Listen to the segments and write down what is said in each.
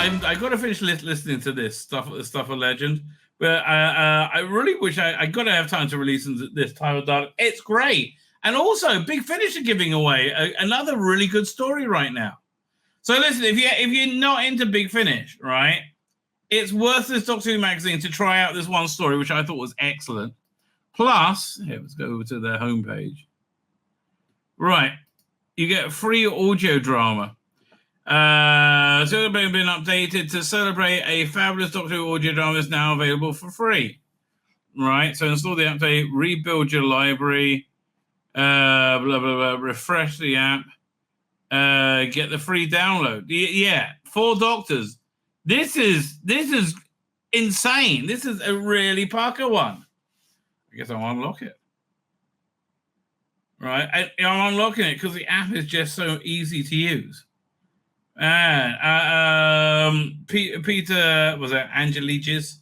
I got to finish listening to this stuff of Legend, but I really wish I got to have time to release this Time of Dark. It's great, and also Big Finish are giving away another really good story right now. So listen, if you're not into Big Finish, right, it's worth this Doctor Who magazine to try out this one story, which I thought was excellent. Plus, here, let's go over to their homepage. Right, you get free audio drama. So it's been updated to celebrate a fabulous Doctor Who audio drama is now available for free. Right, so install the update, rebuild your library, blah blah blah, refresh the app, get the free download. Yeah, 4 Doctors. This is insane. This is a really Parker one. I guess I'll unlock it. Right, I'm unlocking it because the app is just so easy to use. Peter was it Angeliches?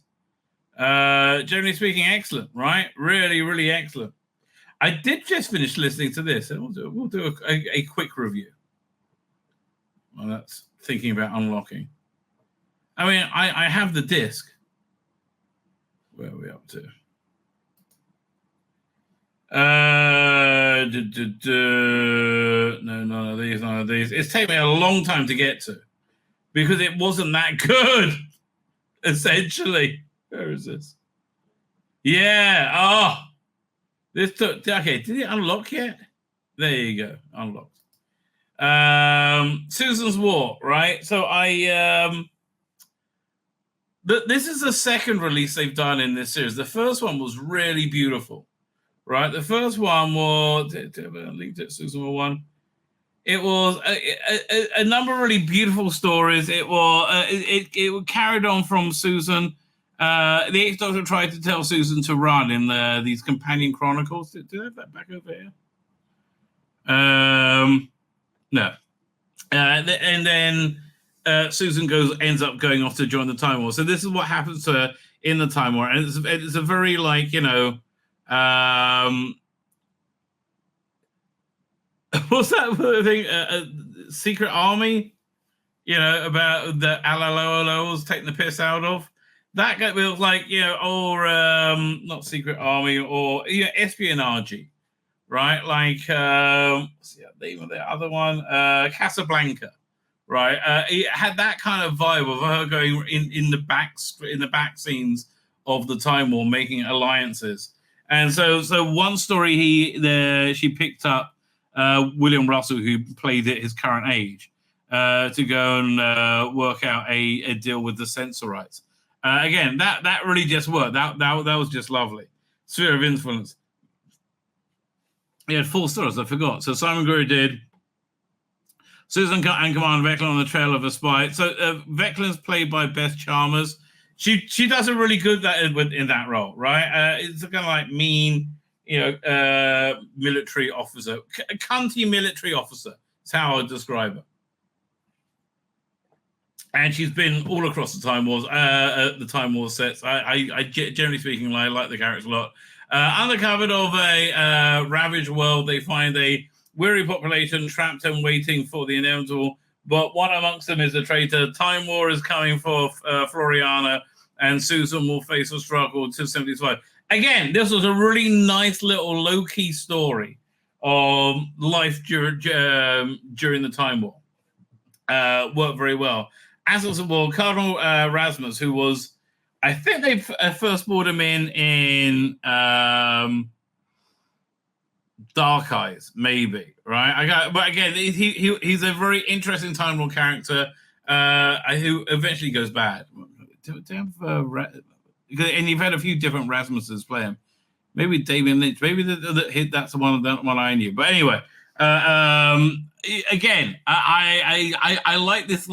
Generally speaking, excellent, right? Really, really excellent. I did just finish listening to this, and we'll do a quick review. Well, that's thinking about unlocking. I mean, I have the disc. Where are we up to? No, none of these. It's taken me a long time to get to because it wasn't that good, essentially. Where is this? Yeah. Oh, this took. Okay, did it unlock yet? There you go. Unlocked. Susan's War, right? So this is the second release they've done in this series. The first one was really beautiful. Right, the first one was linked at Susan 1. It was a number of really beautiful stories. It was it carried on from Susan. The Eighth Doctor tried to tell Susan to run in these companion chronicles. Do I have that back over here? No. And then Susan ends up going off to join the Time War. So this is what happens to her in the Time War, and it's a very what's that thing? Secret Army, about the Alalolos taking the piss out of. That guy was like, or not Secret Army, or espionage, right? Like, what's the name of the other one? Casablanca, right? It had that kind of vibe of her going in the back scenes of the Time War, making alliances. And so one story she picked up William Russell, who played at his current age, to go and work out a deal with the censor rights. Again, that really just worked. That was just lovely. Sphere of influence. He had 4 stories, I forgot. So Simon Greer did Susan and Commander Veclan on the Trail of a Spy. So Veclan's played by Beth Chalmers. She does a really good in that role, right? It's kind of like mean, military officer, cunty military officer. That's how I would describe her. And she's been all across the Time Wars, sets. I generally speaking, I like the character a lot. Undercover of a ravaged world, they find a weary population trapped and waiting for the inevitable. But one amongst them is a traitor. Time War is coming for Floriana, and Susan will face a struggle to 75. Again, this was a really nice little low-key story of life during the Time War. Worked very well. As well, Cardinal Rasmus, who was, I think they first brought him in Dark Eyes, maybe, right? But again, he's a very interesting Time War character who eventually goes bad. And you've had a few different Rasmuses play him. Maybe David Lynch. Maybe that's the one I knew. But anyway, again, I like this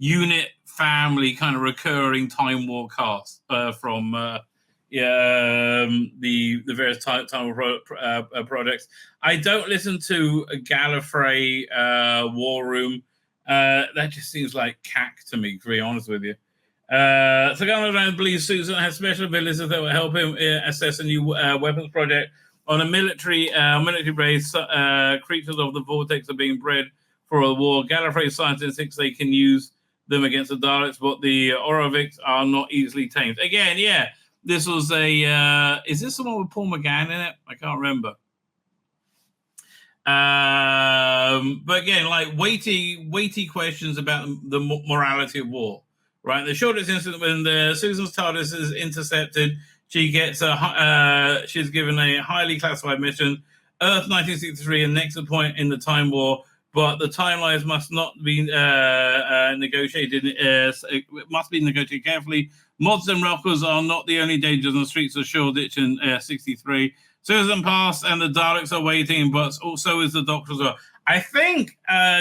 unit family kind of recurring Time War cast from the various Time War projects. I don't listen to Gallifrey War Room. That just seems like cack to me, to be honest with you. So Garland believes Susan has special abilities that will help him assess a new weapons project on a military base. Creatures of the vortex are being bred for a war. Gallifrey scientists think they can use them against the Daleks, but the Oroviks are not easily tamed. Again, yeah, this was a... is this the one with Paul McGann in it? I can't remember. But again, like weighty questions about the morality of war, right? The shortest incident when Susan's TARDIS is intercepted, she gets she's given a highly classified mission, Earth 1963, and next point in the Time War, but the timelines must not be negotiated. It must be negotiated carefully. Mods and rockers are not the only dangers on the streets of Shoreditch in 63. Susan passed and the Daleks are waiting, but also is the Doctor as well. I think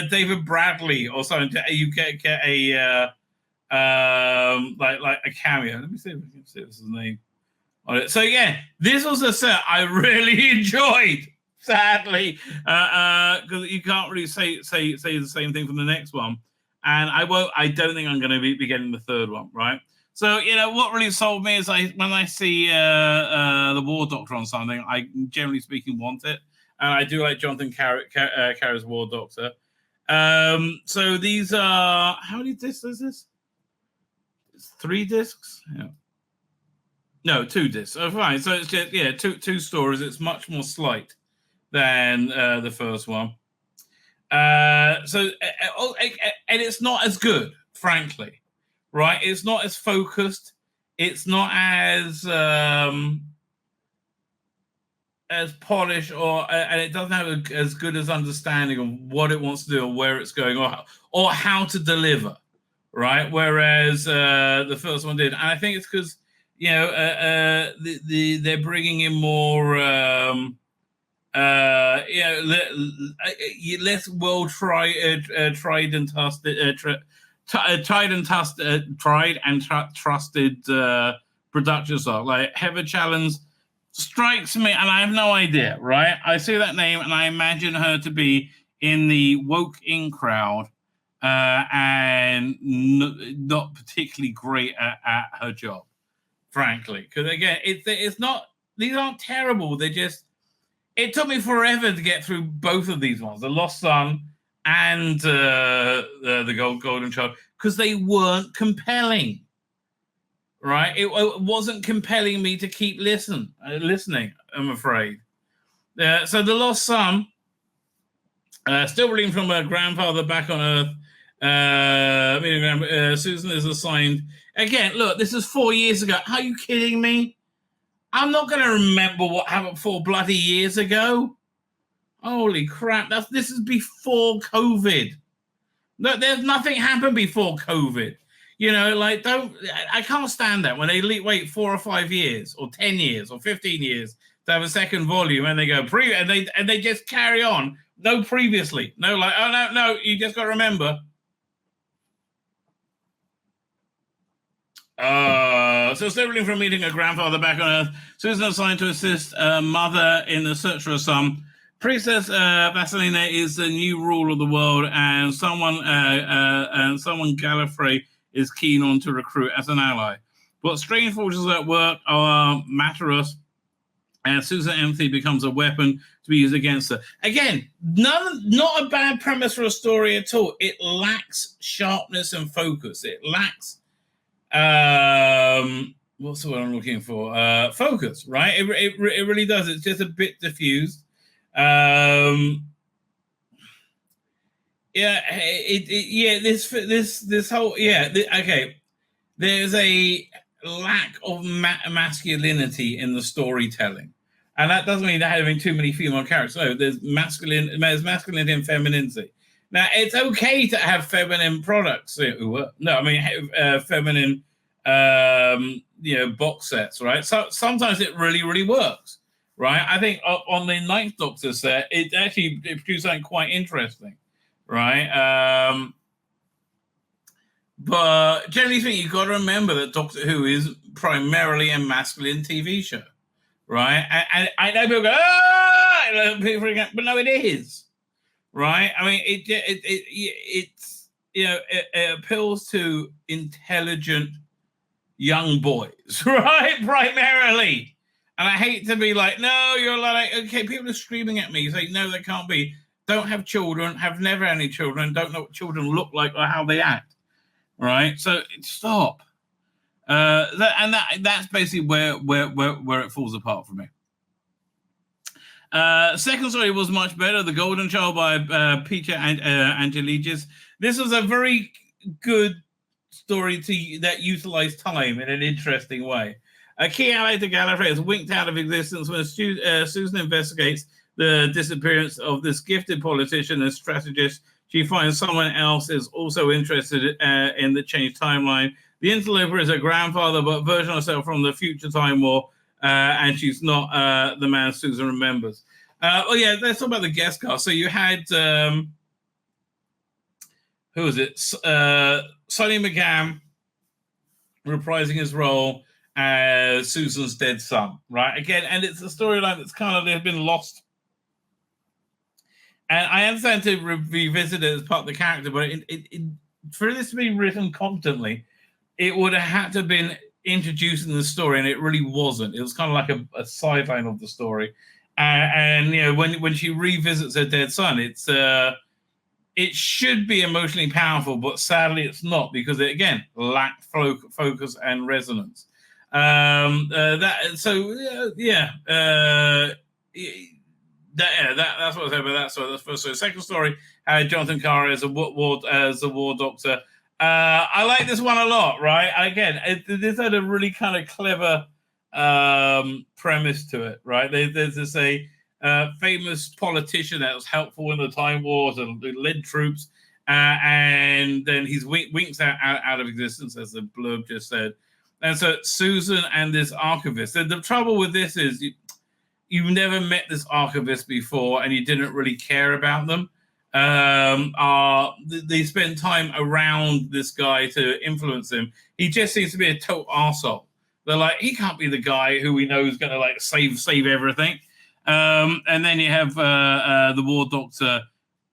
David Bradley or something. You get a like a cameo. Let me see if I can see this is his name on it. So yeah, this was a set I really enjoyed. Sadly, because you can't really say the same thing from the next one, and I don't think I'm going to be getting the third one, right? So, what really sold me is when I see the War Doctor on something, I generally speaking want it. And I do like Jonathan Carr's War Doctor. So these are... How many discs is this? It's 3 discs? Yeah. No, 2 discs. Oh, fine. So it's just, two stories. It's much more slight than the first one. And it's not as good, frankly. Right, it's not as focused. It's not as polished, and it doesn't have as good as understanding of what it wants to do or where it's going, or how to deliver. Right, whereas the first one did, and I think it's because they're bringing in more less well tried and trusted production stock. Like Heather Challenge strikes me, and I have no idea, right? I see that name and I imagine her to be in the woke-in crowd and not particularly great at her job, frankly. Because again, it's not, these aren't terrible. It took me forever to get through both of these ones, The Lost Son and the Golden Child, because they weren't compelling, right? It wasn't compelling me to keep listening, I'm afraid. So The Lost Son, still reading from her grandfather back on Earth. Susan is assigned. Again, look, this is 4 years ago. Are you kidding me? I'm not going to remember what happened 4 bloody years ago. Holy crap, this is before COVID. No, there's nothing happened before COVID. I can't stand that when they wait 4 or 5 years or 10 years or 15 years to have a second volume and they go and they just carry on. No previously. No, no, you just got to remember. So still from meeting her grandfather back on Earth, Susan assigned to assist mother in the search for her son. Princess Vasilina is the new rule of the world, and someone Gallifrey is keen on to recruit as an ally. But strange forces at work are Matarus, and Susan Empathy becomes a weapon to be used against her. Again, not a bad premise for a story at all. It lacks sharpness and focus. It lacks what's the word I'm looking for? Focus, right? It really does. It's just a bit diffused. This whole okay. There's a lack of masculinity in the storytelling, and that doesn't mean they're having too many female characters. No, there's masculinity and femininity. Now it's okay to have feminine products. Feminine, box sets, right? So sometimes it really, really works. Right, I think on the Ninth Doctor set, it produced something quite interesting, right? But generally speaking, you've got to remember that Doctor Who is primarily a masculine TV show, right? And I know people go, but no, it is, right? I mean, it appeals to intelligent young boys, right? Primarily. And I hate to be like, no, you're like, okay, people are screaming at me. You say, no, they can't be. Don't have children, have never had any children, don't know what children look like or how they act. right? So stop. That's basically where it falls apart for me. Second story was much better. The Golden Child by Peter Angelides. This was a very good story that utilized time in an interesting way. A key ally to Gallifrey is winked out of existence when Susan investigates the disappearance of this gifted politician and strategist. She finds someone else is also interested in the changed timeline. The interloper is her grandfather, but version of herself from the future time war, and she's not the man Susan remembers. Let's talk about the guest cast. So you had who was it? Sonny McGann reprising his role as Susan's dead son, right? Again, and it's a storyline that's kind of been lost. And I understand to revisit it as part of the character, but for this to be written competently, it would have had to have been introduced in the story, and it really wasn't. It was kind of like a sideline of the story. And you know, when she revisits her dead son, it should be emotionally powerful, but sadly it's not, because it again lacked focus and resonance. That's what I was saying about that. So that's first. So second story, Jonathan Carr as a war doctor. I like this one a lot, right? Again, this had a really kind of clever premise to it, right? There's this famous politician that was helpful in the Time Wars and led troops, and then he's winks out of existence, as the blurb just said. And so Susan and this archivist. The trouble with this is you've never met this archivist before, and you didn't really care about them. They spend time around this guy to influence him. He just seems to be a total arsehole. They're like, he can't be the guy who we know is going to like save everything. And then you have the War Doctor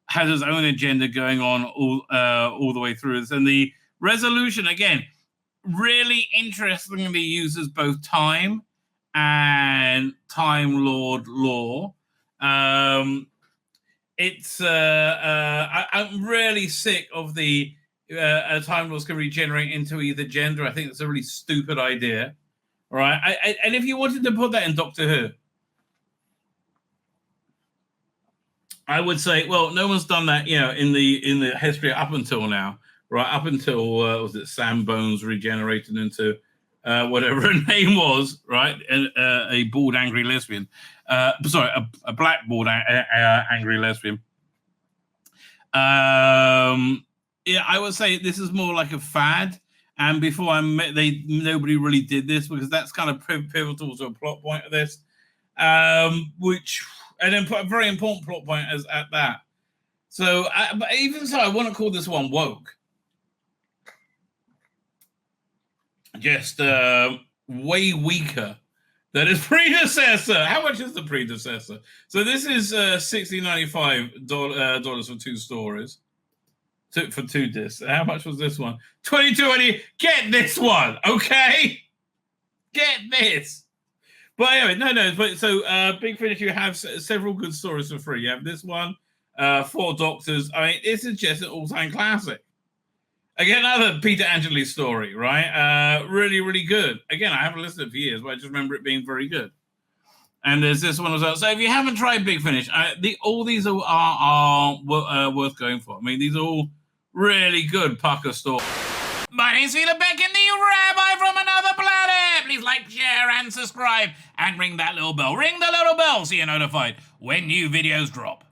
has his own agenda going on all the way through this. And the resolution, again, really interestingly uses both time and Time Lord lore. I'm really sick of the Time Lords can regenerate into either gender. I think it's a really stupid idea, right? And if you wanted to put that in Doctor Who, I would say, well, no one's done that, you know, in the history up until now, right? Up until was it Sam Bones regenerated into whatever her name was, right? And a bald angry lesbian. A black bald angry lesbian. I would say this is more like a fad. And before I met, nobody really did this, because that's kind of pivotal to a plot point of this, and then put a very important plot point as at that. So, but even so, I want to call this one woke. Just way weaker than its predecessor. How much is the predecessor? So this is $16.95 for 2 stories. For 2 discs. How much was this one? $22.80. Get this one, okay? Get this. But anyway, no. But so Big Finish, you have several good stories for free. You have this one, 4 Doctors. I mean, this is just an all-time classic. Again, another Peter Angeli story, right? Really, really good. Again, I haven't listened to it for years, but I just remember it being very good. And there's this one as well. So if you haven't tried Big Finish, all these are worth going for. I mean, these are all really good pucker stories. My name's Tzvi Lebetkin, the Rabbi from another planet. Please like, share, and subscribe, and ring that little bell. Ring the little bell so you're notified when new videos drop.